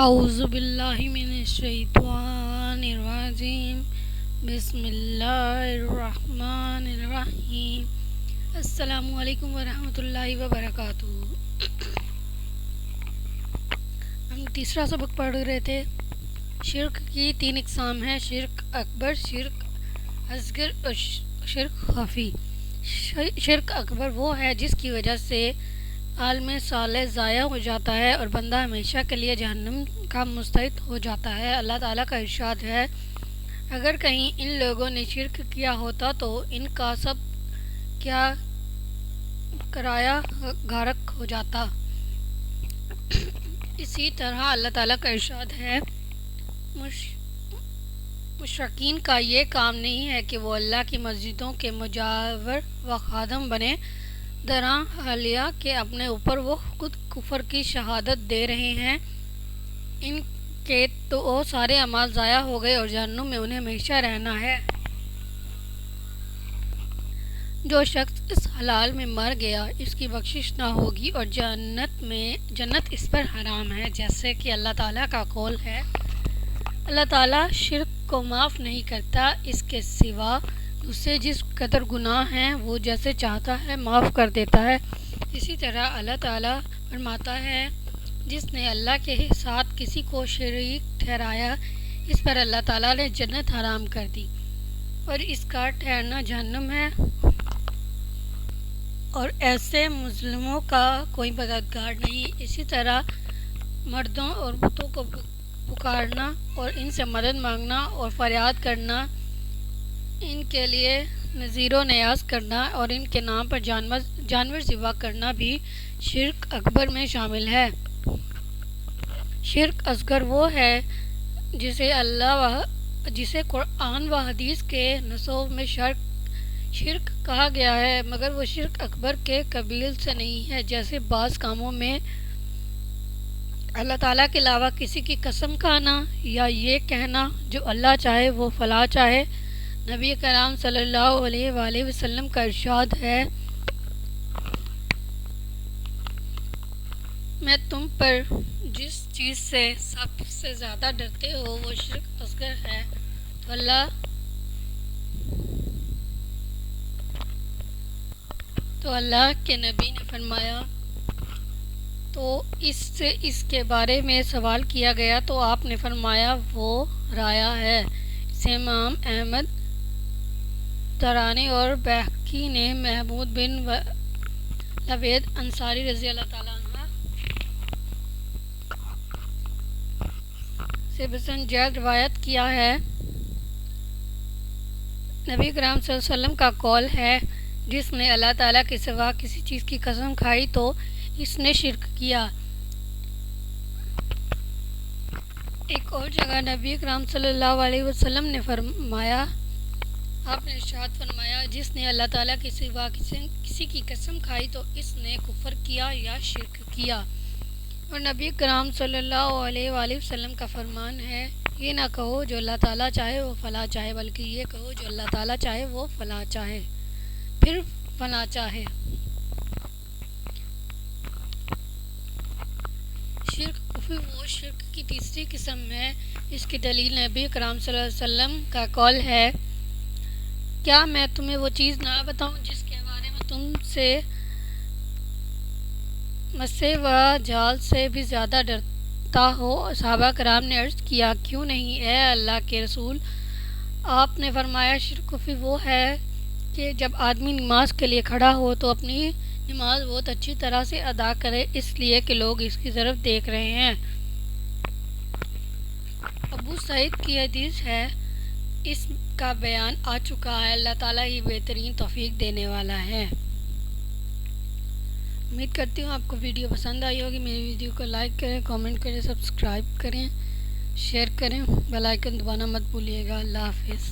اعوذ باللہ من الشیطان الرجیم بسم اللہ الرحمن الرحیم۔ السلام علیکم ورحمۃ اللہ وبرکاتہ۔ ہم تیسرا سبق پڑھ رہے تھے۔ شرک کی 3 اقسام ہیں: شرک اکبر، شرک اصغر اور شرک خفی۔ شرک اکبر وہ ہے جس کی وجہ سے عالم صالح ضائع ہو جاتا ہے اور بندہ ہمیشہ کے لیے جہنم کا مستحق ہو جاتا ہے۔ اللہ تعالیٰ کا ارشاد ہے، اگر کہیں ان لوگوں نے شرک کیا ہوتا تو ان کا سب کیا کرایہ غرق ہو جاتا۔ اسی طرح اللہ تعالیٰ کا ارشاد ہے، مشرکین کا یہ کام نہیں ہے کہ وہ اللہ کی مسجدوں کے مجاور و خادم بنے، دران حالیہ کہ اپنے اوپر وہ خود کفر کی شہادت دے رہے ہیں۔ ان کے تو وہ سارے اعمال ضائع ہو گئے اور جہنم میں انہیں ہمیشہ رہنا ہے۔ جو شخص اس حلال میں مر گیا اس کی بخشش نہ ہوگی اور جنت اس پر حرام ہے، جیسے کہ اللہ تعالیٰ کا قول ہے، اللہ تعالیٰ شرک کو معاف نہیں کرتا، اس کے سوا اسے جس قدر گناہ ہیں وہ جیسے چاہتا ہے معاف کر دیتا ہے۔ اسی طرح اللہ تعالیٰ فرماتا ہے، جس نے اللہ کے ساتھ کسی کو شریک ٹھہرایا اس پر اللہ تعالیٰ نے جنت حرام کر دی اور اس کا ٹھہرنا جہنم ہے، اور ایسے مظلوموں کا کوئی مددگار نہیں۔ اسی طرح مردوں اور بتوں کو پکارنا اور ان سے مدد مانگنا اور فریاد کرنا، ان کے لیے نذیر و نیاز کرنا اور ان کے نام پر جانور ذبح کرنا بھی شرک اکبر میں شامل ہے۔ شرک اصغر وہ ہے جسے قرآن و حدیث کے نصوص میں شرک کہا گیا ہے، مگر وہ شرک اکبر کے قبیل سے نہیں ہے، جیسے بعض کاموں میں اللہ تعالیٰ کے علاوہ کسی کی قسم کھانا یا یہ کہنا جو اللہ چاہے وہ فلاں چاہے۔ نبی کرام صلی اللہ علیہ وآلہ وسلم کا ارشاد ہے، میں تم پر جس چیز سے سب سے زیادہ ڈرتے ہو وہ شرک اصغر ہے، تو اللہ کے نبی نے فرمایا، تو اس کے بارے میں سوال کیا گیا تو آپ نے فرمایا وہ رایا ہے۔ اسے امام احمد ترانی اور بہقی نے محمود بن لبید انصاری رضی اللہ تعالیٰ عنہ سے بسند روایت کیا ہے۔ نبی کرام صلی اللہ علیہ وسلم کا قول ہے، جس نے اللہ تعالیٰ کے سوا کسی چیز کی قسم کھائی تو اس نے شرک کیا۔ ایک اور جگہ نبی کرام صلی اللہ علیہ وسلم نے فرمایا، آپ نے ارشاد فرمایا، جس نے اللہ تعالیٰ کے سوا کسی کی قسم کھائی تو اس نے کفر کیا یا شرک کیا۔ اور نبی کرام صلی اللہ علیہ وآلہ وسلم کا فرمان ہے، یہ نہ کہو جو اللہ تعالیٰ چاہے وہ فلاں چاہے، بلکہ یہ کہو جو اللہ تعالیٰ چاہے وہ فلاں چاہے، پھر فلاں چاہے۔ شرک کفر وہ شرک کی تیسری قسم ہے۔ اس کی دلیل نبی کرام صلی اللہ علیہ وسلم کا قول ہے، کیا میں تمہیں وہ چیز نہ بتاؤں جس کے بارے میں تم سے مسے و جال سے بھی زیادہ ڈرتا ہو؟ صحابہ کرام نے عرض کیا، کیوں نہیں اے اللہ کے رسول؟ آپ نے فرمایا، شرک کفر وہ ہے کہ جب آدمی نماز کے لیے کھڑا ہو تو اپنی نماز بہت اچھی طرح سے ادا کرے اس لیے کہ لوگ اس کی طرف دیکھ رہے ہیں۔ ابو سعید کی حدیث ہے، اس کا بیان آ چکا ہے، اللہ تعالیٰ ہی بہترین توفیق دینے والا ہے۔ امید کرتی ہوں آپ کو ویڈیو پسند آئی ہوگی۔ میری ویڈیو کو لائک کریں، کامنٹ کریں، سبسکرائب کریں، شیئر کریں، بیل آئیکن دبانا مت بھولیے گا۔ اللہ حافظ۔